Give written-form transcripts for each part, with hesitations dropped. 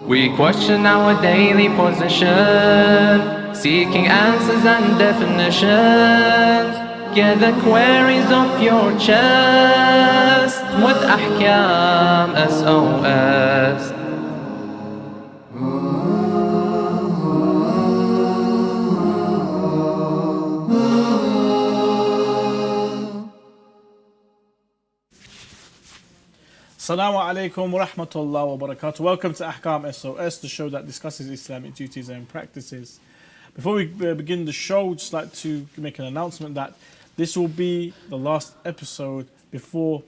We question our daily position, seeking answers and definitions. Get the queries off your chest with Ahkam SOS. Assalamu alaikum wa rahmatullahi wa barakatuh. Welcome to Ahkam SOS, the show that discusses Islamic duties and practices. Before we begin the show, I'd just like to make an announcement that this will be the last episode before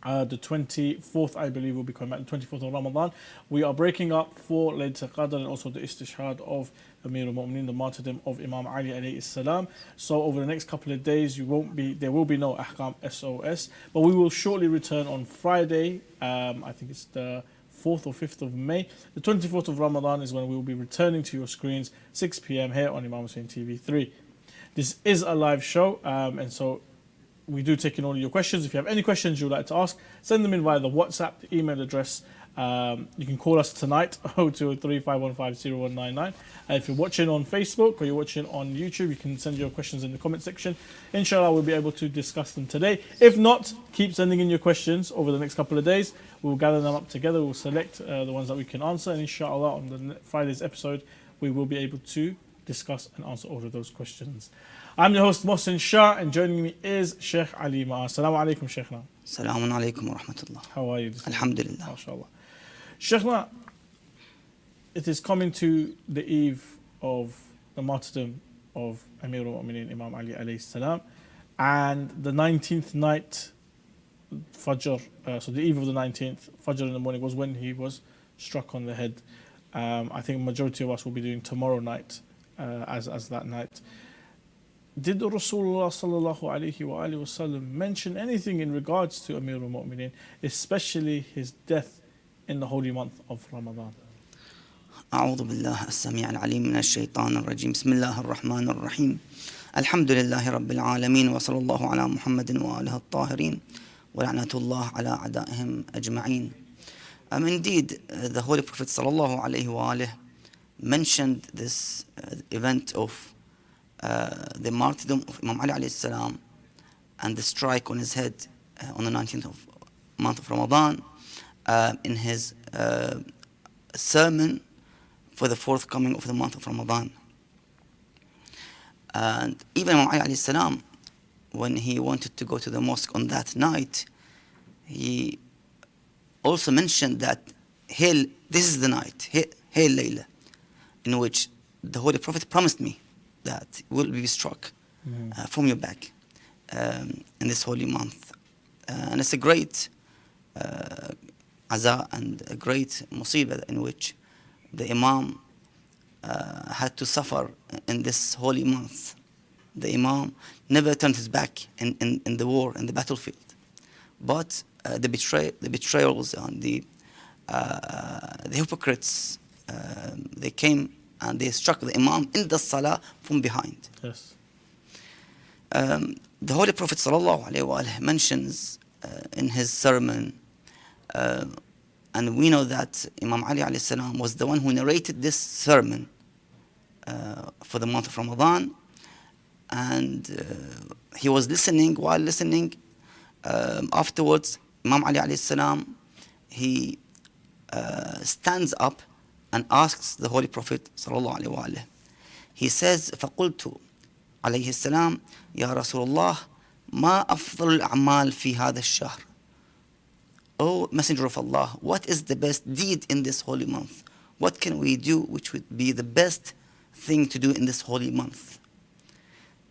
the 24th, I believe, will be coming out, the 24th of Ramadan. We are breaking up for Laylatul Qadr and also the istishhad of Amir al-Mu'mineen, the martyrdom of Imam Ali alayhi salam. So over the next couple of days, there will be no Ahkam SOS, but we will shortly return on Friday. I think it's the 4th or 5th of May. The 24th of Ramadan is when we will be returning to your screens, 6 p.m. here on Imam Hussein TV 3. This is a live show, and so we do take in all of your questions. If you have any questions you would like to ask, send them in via the WhatsApp, the email address. You can call us tonight, 0203-515-0199. If you're watching on Facebook or you're watching on YouTube, you can send your questions in the comment section. Inshallah, we'll be able to discuss them today. If not, keep sending in your questions over the next couple of days. We'll gather them up together. We'll select the ones that we can answer. And inshallah, on the Friday's episode, we will be able to discuss and answer all of those questions. I'm your host, Mohsin Shah, and joining me is Sheikh Ali Maash. Assalamu alaikum, Sheikhna. Assalamu alaikum wa rahmatullah. How are you? Alhamdulillah. MashaAllah. Sheikhna, it is coming to the eve of the martyrdom of Amir al-Mu'mineen, Imam Ali alayhi salam, and the 19th night, Fajr, so the eve of the 19th, Fajr in the morning, was when he was struck on the head. I think the majority of us will be doing tomorrow night as that night. Did Rasulullah sallallahu alayhi wa alihi wasallam mention anything in regards to Amir al-Mu'mineen, especially his death in the holy month of Ramadan? أعوذ بالله السميع العليم من الشيطان الرجيم بسم الله الرحمن الرحيم الحمد لله رب العالمين وصلى الله على محمد وآله الطاهرين ولعنة الله على أعدائهم أجمعين. Indeed, the Holy Prophet sallallahu alayhi wa alihi mentioned this event of the martyrdom of Imam Ali alayhi salam and the strike on his head on the 19th of month of Ramadan in his sermon for the forthcoming of the month of Ramadan. And even Imam Ali alayhi salam, when he wanted to go to the mosque on that night, he also mentioned that this is the night, Hail Layla, in which the Holy Prophet promised me that will be struck from your back in this holy month. And it's a great aza and a great musibah in which the Imam had to suffer in this holy month. The Imam never turned his back in the war, in the battlefield. But the betrayals and the hypocrites, they came and they struck the Imam in the Salah from behind. Yes. The Holy Prophet sallallahu alaihi wasallam mentions in his sermon, and we know that Imam Ali alayhi salam was the one who narrated this sermon for the month of Ramadan, and he was listening. While listening, afterwards, Imam Ali alayhi salam, he stands up and asks the Holy Prophet sallallahu alaihi wasallam. He says, فقلت عليه السلام يا رسول الله ما أفضل الأعمال في هذا الشهر. O Messenger of Allah, what is the best deed in this holy month? What can we do which would be the best thing to do in this holy month?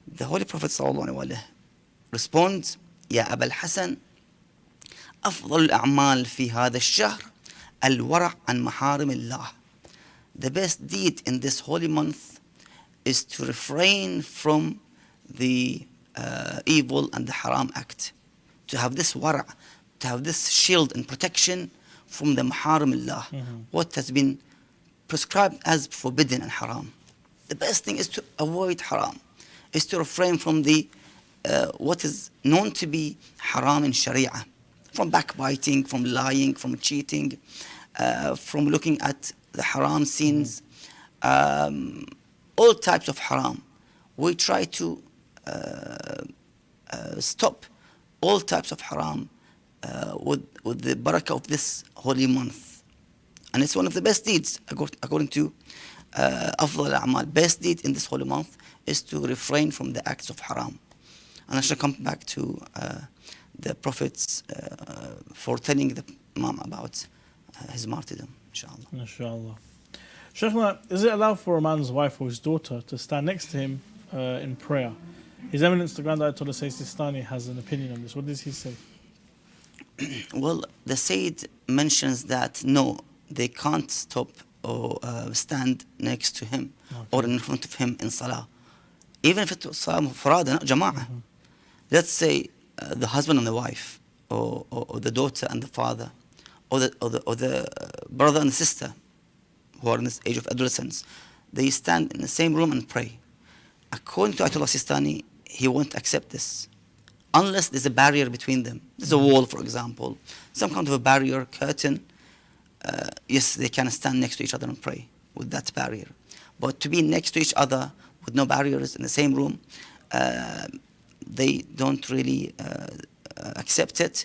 The Holy Prophet sallallahu alaihi wasallam responds, يا أبا الحسن أفضل الأعمال في هذا الشهر الورع عن محارم الله. The best deed in this holy month is to refrain from the evil and the haram act. To have this wara', to have this shield and protection from the maharim Allah, what has been prescribed as forbidden and haram. The best thing is to avoid haram, is to refrain from the what is known to be haram in Sharia, from backbiting, from lying, from cheating, from looking at the haram scenes, all types of haram. We try to stop all types of haram with the barakah of this holy month. And it's one of the best deeds, according to Afdal al-A'mal. Best deed in this holy month is to refrain from the acts of haram. And I shall come back to the Prophet's foretelling the Imam about his martyrdom, inshallah. Inshallah. Shaykhna, is it allowed for a man's wife or his daughter to stand next to him in prayer? His Eminence, the Grand Ayatollah Sayyid Sistani, has an opinion on this. What does he say? Well, the Sayyid mentions that no, they can't stop or stand next to him or in front of him in salah. Even if it's salah mufrada, not jama'ah. Let's say the husband and the wife, or the daughter and the father, or the brother and the sister who are in this age of adolescence, they stand in the same room and pray. According to Ayatollah Sistani, he won't accept this unless there's a barrier between them. There's a wall, for example, some kind of a barrier, curtain. Yes, they can stand next to each other and pray with that barrier. But to be next to each other with no barriers in the same room, they don't really accept it.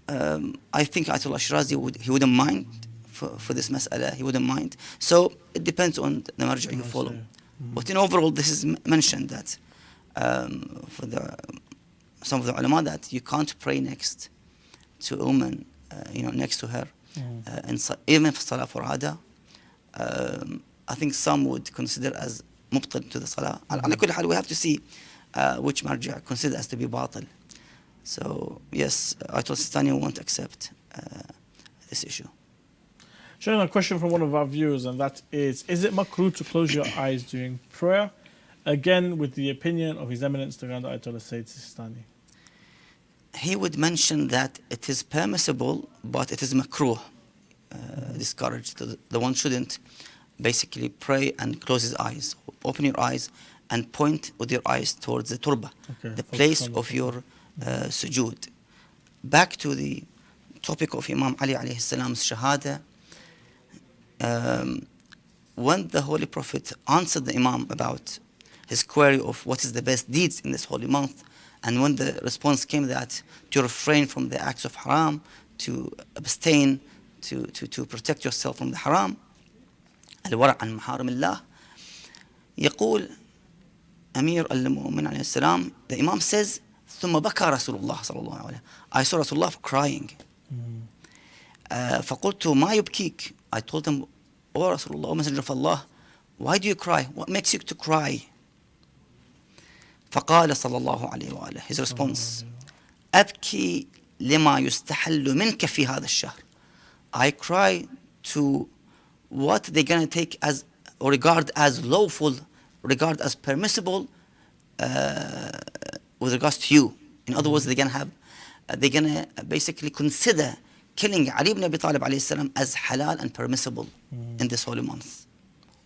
I think Ayatollah Shirazi he wouldn't mind for this mas'ala, he wouldn't mind. So it depends on the marja you follow. But in overall, this is mentioned that for some of the ulama that you can't pray next to a woman, next to her, even if salah for ada. I think some would consider as mubtil to the salah. على كل حال, we have to see which marja considered as to be batil. So yes, Ayatollah Sistani won't accept this issue. Sharing a question from one of our viewers, and that is it makruh to close your eyes during prayer? Again, with the opinion of His Eminence the Grand Ayatollah Sayyid Sistani. He would mention that it is permissible, but it is makruh, discouraged. The one shouldn't basically pray and close his eyes. Open your eyes and point with your eyes towards the turba, the place of your sujood. Back to the topic of Imam Ali alayhi salam's shahada. When the Holy Prophet answered the Imam about his query of what is the best deeds in this holy month, and when the response came that to refrain from the acts of haram, to abstain, to protect yourself from the haram, الورع عن محارم الله, يقول أمير المؤمنين عليه السلام, the Imam says, ثم بكى رسول الله صلى الله عليه. I saw Rasulullah crying. فقلت ما يبكيك. I told him, O Rasulullah, O Messenger of Allah, why do you cry? What makes you to cry? فقال صلى الله عليه وآله, his response, أبكي لما يستحل منك في هذا الشهر. I cry to what they're going to take as or regard as lawful, regard as permissible with regards to you. In other words, they're going to basically consider killing Ali ibn Abi Talib alayhi salam as halal and permissible in this holy month.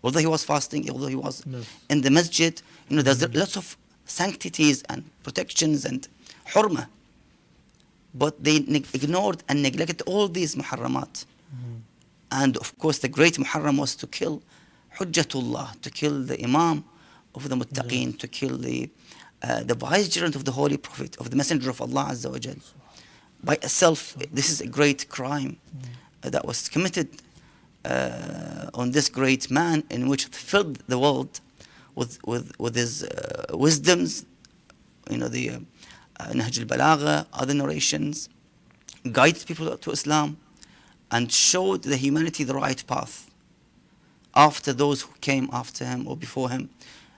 Although he was fasting, although he was in the masjid, there's lots of sanctities and protections and hurma. But they ignored and neglected all these muharramat. And of course, the great muharram was to kill Hujjatullah, to kill the Imam of the Muttaqeen, to kill the vicegerent of the Holy Prophet, of the Messenger of Allah Azza wa Jal. By itself, this is a great crime that was committed on this great man, in which filled the world with his wisdoms, the Nahj al-Balagha, other narrations, guided people to Islam, and showed the humanity the right path. After those who came after him or before him,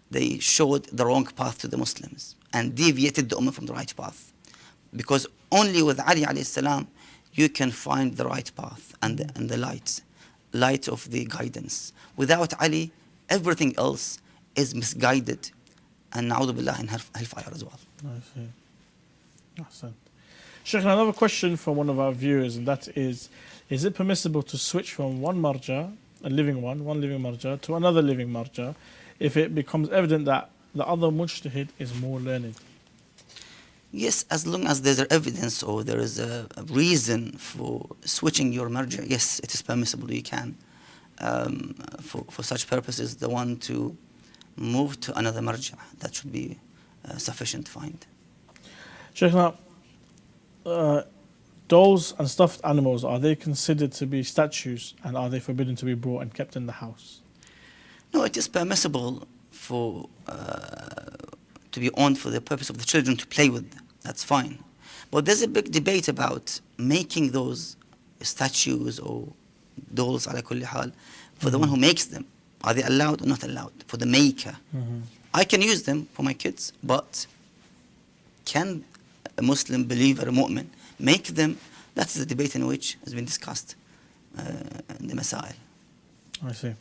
they showed the wrong path to the Muslims and deviated the Ummah from the right path. Because only with Ali alayhi salam you can find the right path and the light of the guidance. Without Ali, everything else is misguided, and na'udhu billah, in hellfire as well. I see. Awesome. Sheikh, another question from one of our viewers, and that is it permissible to switch from one living marja, to another living marja if it becomes evident that the other mujtahid is more learned? Yes, as long as there's evidence or there is a reason for switching your marja, yes, it is permissible. You can, for such purposes, the one to move to another marja. That should be sufficient find. Sheikh, now, dolls and stuffed animals, are they considered to be statues, and are they forbidden to be brought and kept in the house? No, it is permissible for to be owned for the purpose of the children to play with. That's fine. But there's a big debate about making those statues or dolls ala kulli hal for the one who makes them. Are they allowed or not allowed? For the maker. I can use them for my kids, but can a Muslim believer, a mu'min, make them? That's the debate in which has been discussed in the Masail. I see.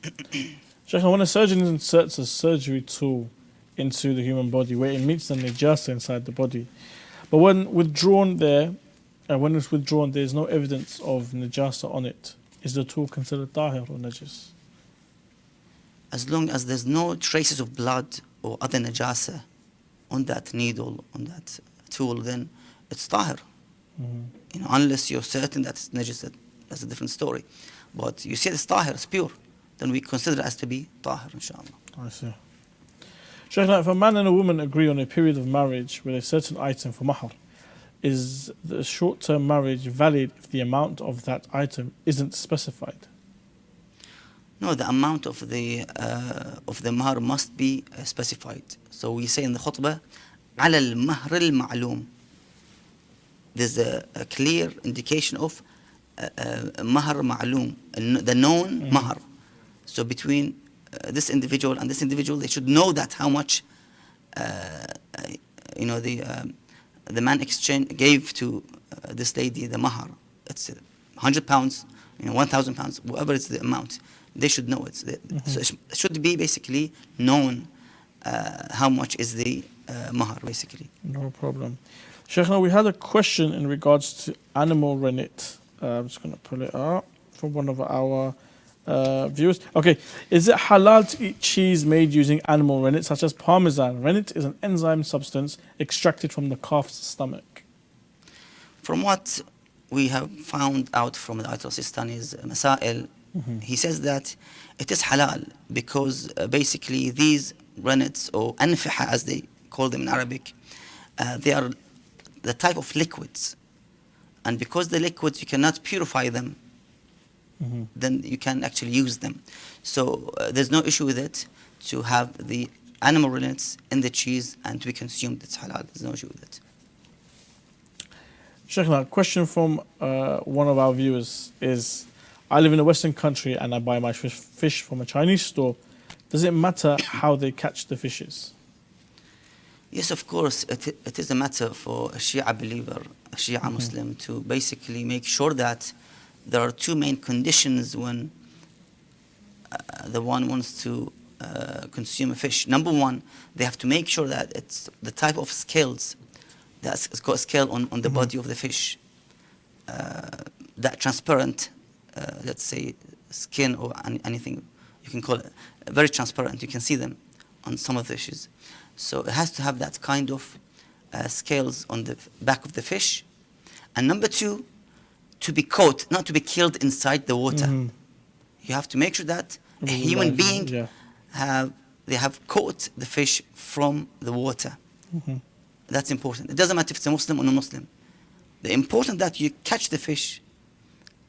Sheikh, when a surgeon inserts a surgery tool into the human body where it meets the najasa inside the body, but when withdrawn there, when it's withdrawn, there's no evidence of najasa on it, is the tool considered tahir or najis? As long as there's no traces of blood or other najasa on that needle, on that tool, then it's tahir. You know, unless you're certain that it's najis, that's a different story. But you see it's tahir, it's pure, then we consider it as to be tahir, inshallah. I see. Sheikh, if a man and a woman agree on a period of marriage with a certain item for mahr, is the short-term marriage valid if the amount of that item isn't specified? No, the amount of the mahr must be specified. So we say in the khutbah, على المهر المعلوم. There's a clear indication of mahr ma'loom, the known mahr. So between this individual and this individual, they should know that how much the man gave to this lady the mahr. It's 100 pounds, 1,000 pounds, whatever is the amount. They should know it. So it should be basically known how much is the mahr, basically. No problem. Sheikh, now we had a question in regards to animal renit. I'm just going to pull it up from one of our viewers. Okay, is it halal to eat cheese made using animal rennet, such as parmesan? Rennet is an enzyme substance extracted from the calf's stomach. From what we have found out from the Ayatollah Sistani's Masail, he says that it is halal because basically these rennets, or anfiha as they call them in Arabic, they are the type of liquids. And because the liquids, you cannot purify them, then you can actually use them. So there's no issue with it to have the animal rennets in the cheese and to be consumed. It's halal. There's no issue with it. Sheikh, now, question from one of our viewers is, I live in a Western country and I buy my fish from a Chinese store. Does it matter how they catch the fishes? Yes, of course. It is a matter for a Shia believer, a Shia Muslim, to basically make sure that there are two main conditions when the one wants to consume a fish. Number one, they have to make sure that it's the type of scales, that's got a scale on the body of the fish, that transparent, let's say skin or anything you can call it, very transparent. You can see them on some of the fishes. So it has to have that kind of scales on the back of the fish. And number two, to be caught, not to be killed inside the water. You have to make sure that a human being have caught the fish from the water. That's important. It doesn't matter if it's a Muslim or non-Muslim. The important that you catch the fish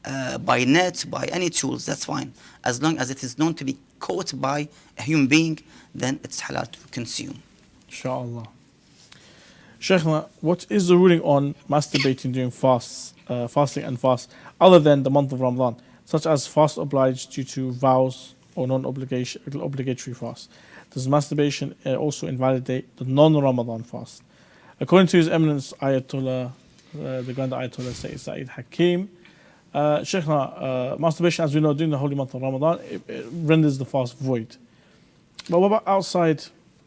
by net, by any tools, that's fine. As long as it is known to be caught by a human being, then it's halal to consume. Inshallah. Sheikhna, what is the ruling on masturbating during fasting and fast, other than the month of Ramadan, such as fast obliged due to vows or non-obligatory fast? Does masturbation also invalidate the non-Ramadan fast? According to His Eminence Ayatollah, the Grand Ayatollah Sayyid Hakim, Sheikhna, masturbation, as we know, during the holy month of Ramadan, it renders the fast void. But what about outside?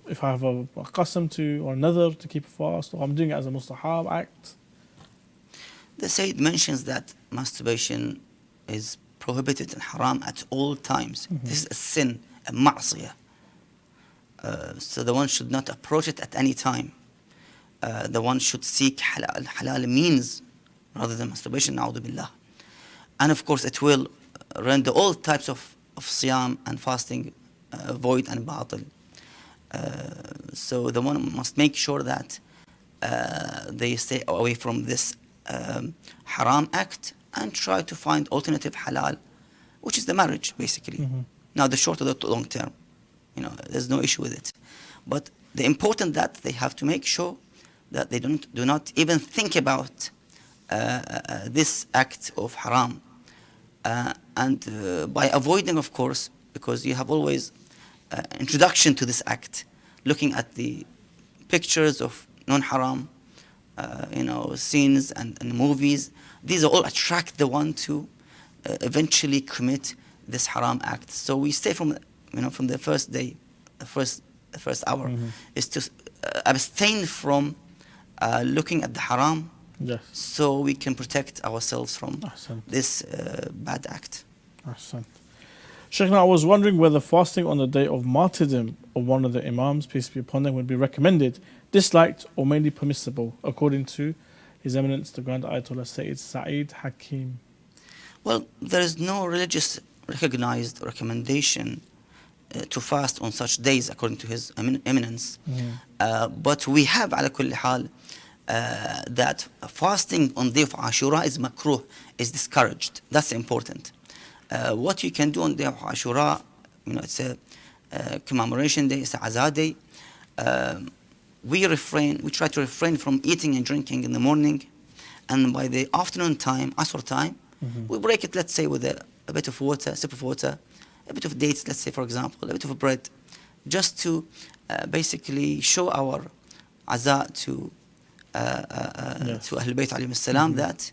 If I have a custom to or another to keep a fast, or I'm doing it as a mustahab act? The Sayyid mentions that masturbation is prohibited and haram at all times. This is a sin, a ma'siyah. So the one should not approach it at any time. the one should seek halal means rather than masturbation, na'udhu billah. And of course, it will render all types of siyam and fasting void and batil. So the one must make sure that they stay away from this haram act and try to find alternative halal, which is the marriage, basically. Now, the short or the long term, there's no issue with it. But the important that they have to make sure that they do not even think about this act of haram. And by avoiding, of course, because you have always introduction to this act, looking at the pictures of non-haram, scenes and movies, these all attract the one to eventually commit this haram act. So we stay from the first day, the first hour, is to abstain from looking at the haram. Yes. So we can protect ourselves from this bad act. Sheikh, I was wondering whether fasting on the day of martyrdom of one of the Imams, peace be upon them, would be recommended, disliked, or mainly permissible, according to His Eminence the Grand Ayatollah Sayyid Sa'id Hakim. Well, there is no religious recognized recommendation to fast on such days, according to His Eminence. But we have, ala kulli hal, that fasting on the day of Ashura is makruh, is discouraged. That's important. What you can do on the day of Ashura, it's a commemoration day, it's a Azah day. We try to refrain from eating and drinking in the morning, and by the afternoon time, Asr time, we break it, let's say, with a bit of water, a sip of water, a bit of dates, let's say, for example, a bit of bread, just to basically show our Azah to Ahlulbayt alayhim salam that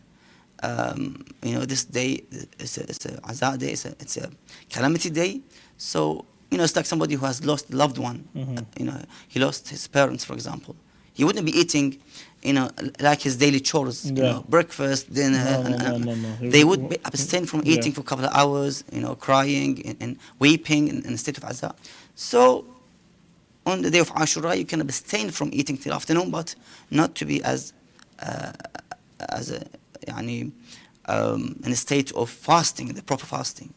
this day is a Azah day, it's a calamity day. So it's like somebody who has lost a loved one. He lost his parents, for example. He wouldn't be eating like his daily chores, breakfast, dinner. No. They would abstain from eating for a couple of hours, crying and weeping in a state of Azah. So on the day of Ashura, you can abstain from eating till afternoon, but not to be in a state of fasting, the proper fasting.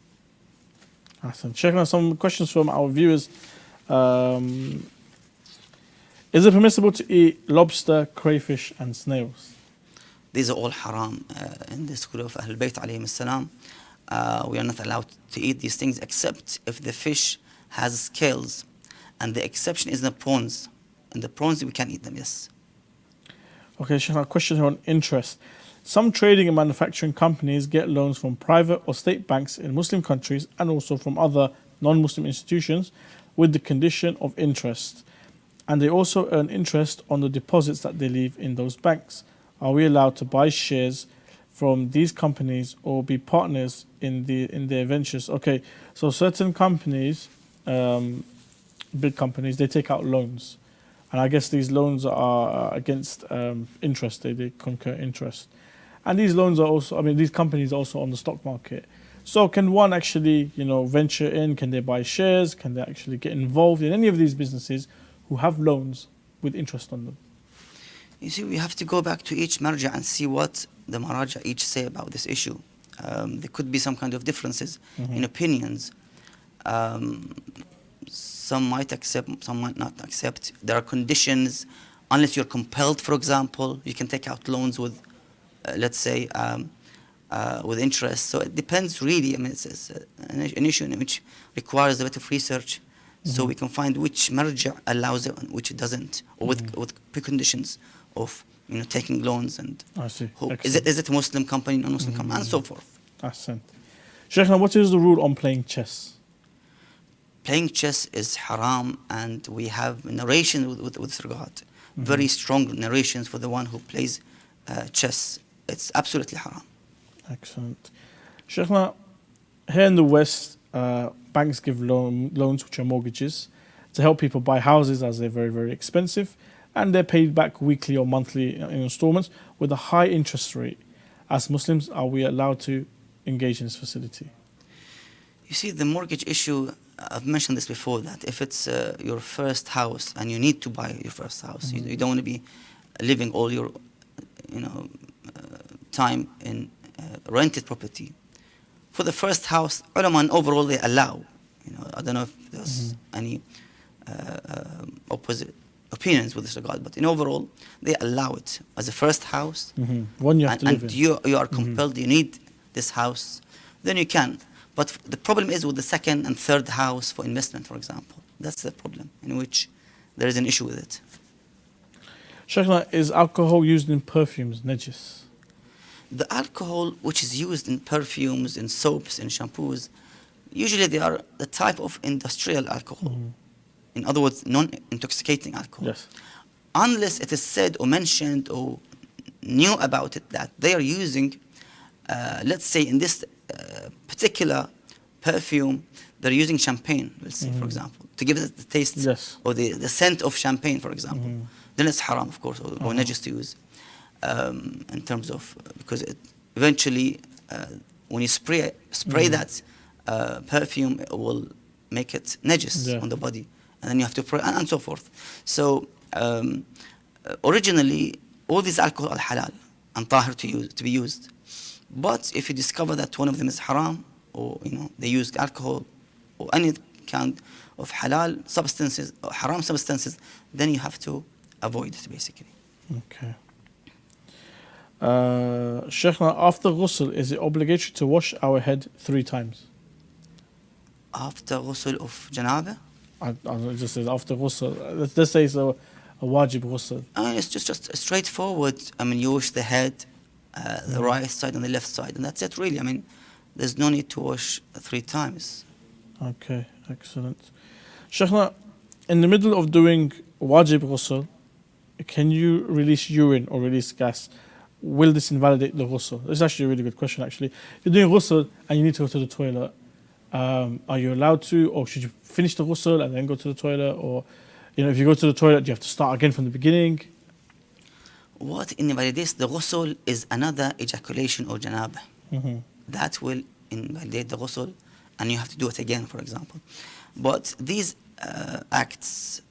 Awesome. Checking out some questions from our viewers. Is it permissible to eat lobster, crayfish, and snails? These are all haram in the school of Ahlulbayt alayhim salam. We are not allowed to eat these things except if the fish has scales. And the exception is the prawns. And the prawns, we can eat them, yes. Okay, Sheikh, a question here on interest. Some trading and manufacturing companies get loans from private or state banks in Muslim countries and also from other non-Muslim institutions with the condition of interest. And they also earn interest on the deposits that they leave in those banks. Are we allowed to buy shares from these companies or be partners in their ventures? Okay, so certain companies, big companies, they take out loans. And I guess these loans are against interest. They concur interest. And these loans are also, these companies are also on the stock market. So can one actually, venture in? Can they buy shares? Can they actually get involved in any of these businesses who have loans with interest on them? You see, we have to go back to each marja and see what the maraja each say about this issue. There could be some kind of differences in opinions. Some might accept, some might not accept. There are conditions. Unless you're compelled, for example, you can take out loans with, let's say, with interest. So it depends really. It's an issue in which requires a bit of research. So we can find which marja allows it and which it doesn't, or with preconditions of taking loans and I see. Is it a Muslim company, non-Muslim company, and so forth. Ahsan. Sheikh, what is the rule on playing chess? Playing chess is haram, and we have narration with this regard. Very strong narrations for the one who plays chess. It's absolutely haram. Excellent. Sheikh, here in the West, banks give loans, which are mortgages, to help people buy houses as they're very, very expensive, and they're paid back weekly or monthly in installments with a high interest rate. As Muslims, are we allowed to engage in this facility? You see, the mortgage issue, I've mentioned this before, that if it's your first house and you need to buy your first house, you don't want to be living all your time in rented property. For the first house, ulama overall they allow. I don't know if there's any opposite opinions with this regard, but in overall they allow it as a first house. One you have to live in. You are compelled. You need this house, then you can. But the problem is with the second and third house for investment, for example. That's the problem in which there is an issue with it. Shaykhna, is alcohol used in perfumes najis? The alcohol which is used in perfumes, in soaps, in shampoos, usually they are the type of industrial alcohol. In other words, non-intoxicating alcohol. Yes. Unless it is said or mentioned or knew about it that they are using, let's say in this particular perfume, they're using champagne, we'll say, for example, to give it the taste or the scent of champagne, for example. Then it's haram, of course, or najis to use. In terms of, because eventually when you spray that perfume, it will make it najis on the body, and then you have to pray and so forth. So originally all these alcohol are halal and tahir to be used, but if you discover that one of them is haram, or they use alcohol or any kind of halal substances or haram substances, then you have to avoid it basically. Okay. Shaykhna, after ghusl, is it obligatory to wash our head 3 times? After ghusl of janaba? It just says after ghusl. Let's say it's a wajib ghusl. It's just straightforward. You wash the head, the right side and the left side, and that's it really. There's no need to wash 3 times. Okay, excellent. Shaykhna, in the middle of doing wajib ghusl, can you release urine or release gas? Will this invalidate the ghusl? This is actually a really good question, actually. You're doing ghusl and you need to go to the toilet. Are you allowed to, or should you finish the ghusl and then go to the toilet? Or, if you go to the toilet, do you have to start again from the beginning? What invalidates the ghusl is another ejaculation or janaba. That will invalidate the ghusl, and you have to do it again, for example. But these acts,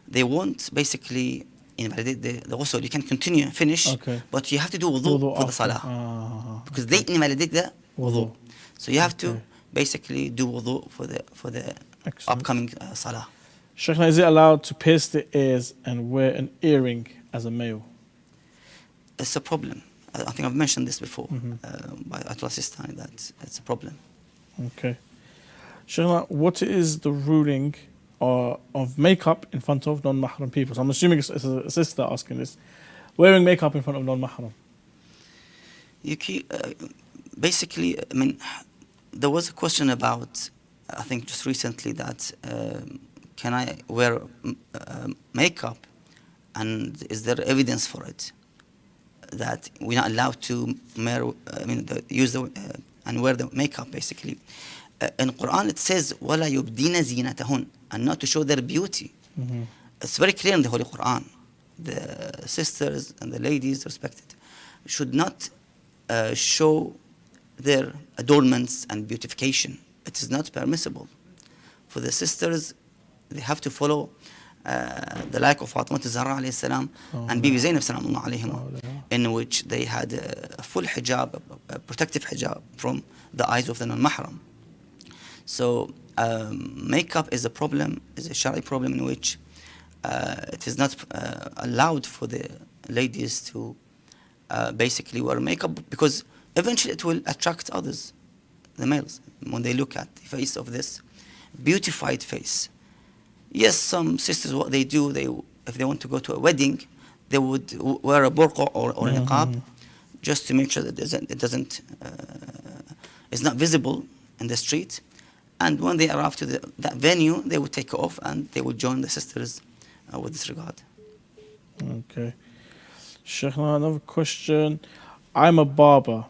they won't basically invalidate the ghusl. You can continue and finish, but you have to do wudu for the salah, because they invalidate the wudu. So you have to basically do wudu for the upcoming salah. Shaykhna, is it allowed to pierce the ears and wear an earring as a male? It's a problem. I think I've mentioned this before by Atlas Sistani, that it's a problem. Okay. Shaykhna, what is the ruling of makeup in front of non-mahram people? So I'm assuming it's a sister asking this. Wearing makeup in front of non-mahram. Basically, there was a question about, I think just recently, that can I wear makeup, and is there evidence for it that we're not allowed to use and wear the makeup basically. In Quran it says وَلَا يُبْدِينَ زِينَتَهُنْ, and not to show their beauty. It's very clear in the Holy Quran. The sisters and the ladies respected should not show their adornments and beautification. It is not permissible. For the sisters, they have to follow the like of Fatima Zahra alayhi salam and Bibi Zainab salamullah alayhim, in which they had a full hijab, a protective hijab from the eyes of the non-mahram. So makeup is a problem, is a shari problem, in which it is not allowed for the ladies to basically wear makeup, because eventually it will attract others, the males, when they look at the face of this beautified face. Yes, some sisters, what they do, if they want to go to a wedding, they would wear a burqa or a niqab, just to make sure that it's not visible in the street. And when they arrive to that venue, they would take it off and they would join the sisters with this regard. Okay. Shaykhna, another question. I'm a barber.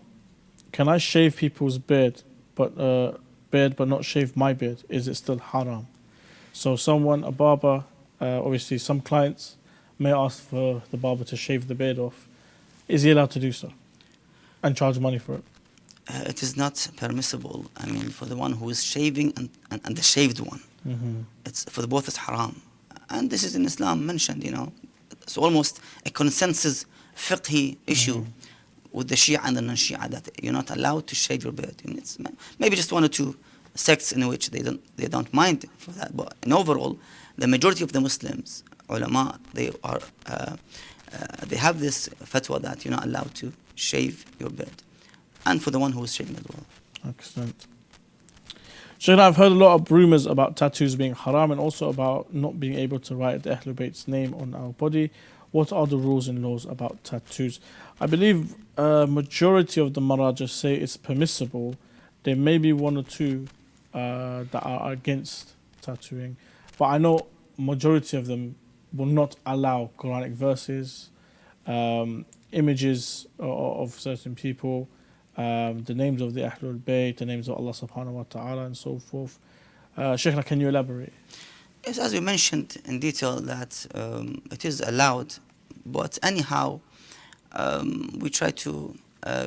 Can I shave people's beard, but not shave my beard? Is it still haram? So a barber, obviously some clients may ask for the barber to shave the beard off. Is he allowed to do so and charge money for it? It is not permissible. For the one who is shaving and the shaved one. It's for the both is haram. And this is in Islam mentioned, you know. It's almost a consensus fiqhi issue with the Shia and the non-Shia that you're not allowed to shave your beard. I mean, it's maybe just one or two sects in which they don't mind for that, but in overall, the majority of the Muslims, ulama, they have this fatwa that you're not allowed to shave your beard, and for the one who is shaving as well. Excellent. Shaykh, I've heard a lot of rumors about tattoos being haram and also about not being able to write the Ahlulbayt's name on our body. What are the rules and laws about tattoos? I believe a majority of the maraja say it's permissible. There may be one or two that are against tattooing, but I know majority of them will not allow Quranic verses, images of certain people, the names of the Ahlulbayt, the names of Allah subhanahu wa ta'ala, and so forth. Shaykhna, can you elaborate? Yes, as we mentioned in detail that it is allowed, but anyhow, we try to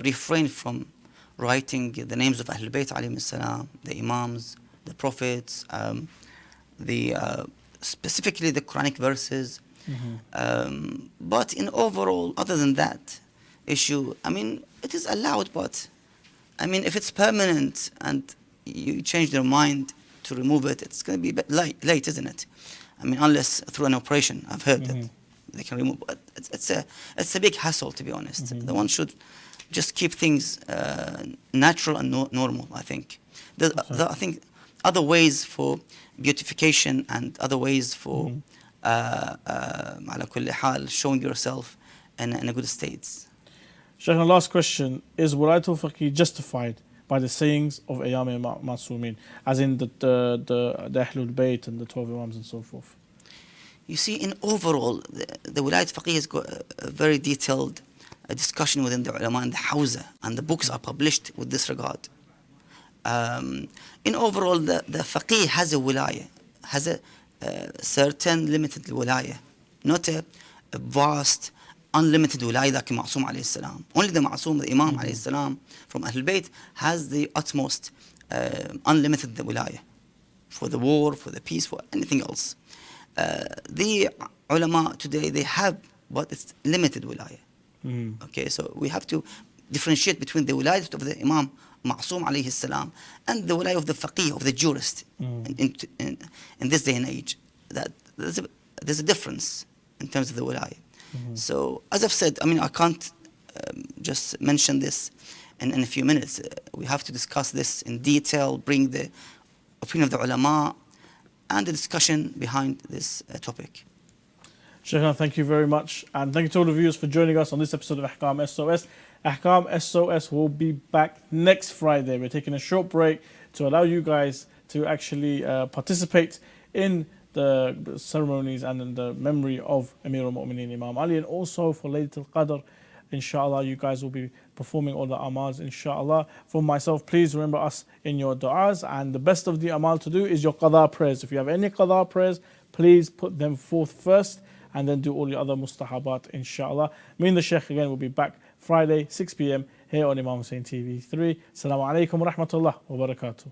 refrain from writing the names of Ahlulbayt alayhim salam, the Imams, the Prophets, specifically the Quranic verses. But in overall, other than that issue, I mean, it is allowed, but I mean, if it's permanent and you change their mind to remove it, it's going to be a bit late, isn't it? I mean, unless through an operation, I've heard that they can remove. But it's a big hassle, to be honest. The one should just keep things natural and normal. I think. I think other ways for beautification and other ways for على كل حال showing yourself in a good state. Shaykhna, last question. Is Wilayatul Faqih justified by the sayings of Ayyam Masumin, as in the Ahlul Bayt and the 12 Imams and so forth? You see, in overall, the Wilayat Faqih has got a very detailed discussion within the ulama and the hawza, and the books are published with this regard. In overall, the Faqih has a wilaya, has a certain limited wilaya, not a vast, unlimited wilaya like Ma'asum alayhi salam. Only the Ma'asum, the Imam alayhi salam from Ahlul Bayt has the utmost unlimited wilaya for the war, for the peace, for anything else. The ulama today, they have, but it's limited wilaya. Okay, so we have to differentiate between the wilayah of the Imam Ma'asum alayhi salam and the wilayah of the faqih, of the jurist in this day and age. That there's a difference in terms of the wilayah. So as I've said, I mean, I can't just mention this in a few minutes. We have to discuss this in detail, bring the opinion of the ulama and the discussion behind this topic. Shaykhna, thank you very much. And thank you to all the viewers for joining us on this episode of Ahkam SOS. Ahkam SOS will be back next Friday. We're taking a short break to allow you guys to actually participate in the ceremonies and in the memory of Amir al-Mu'mineen Imam Ali, and also for Laylatul Qadr. Inshallah, you guys will be performing all the amals, inshallah. For myself, please remember us in your du'as, and the best of the amal to do is your qadha prayers. If you have any qadha prayers, please put them forth first and then do all your other mustahabat, inshallah. Me and the Sheikh again will be back Friday, 6 p.m. here on Imam Hussein TV 3. Assalamu alaikum wa rahmatullah wa barakatuh.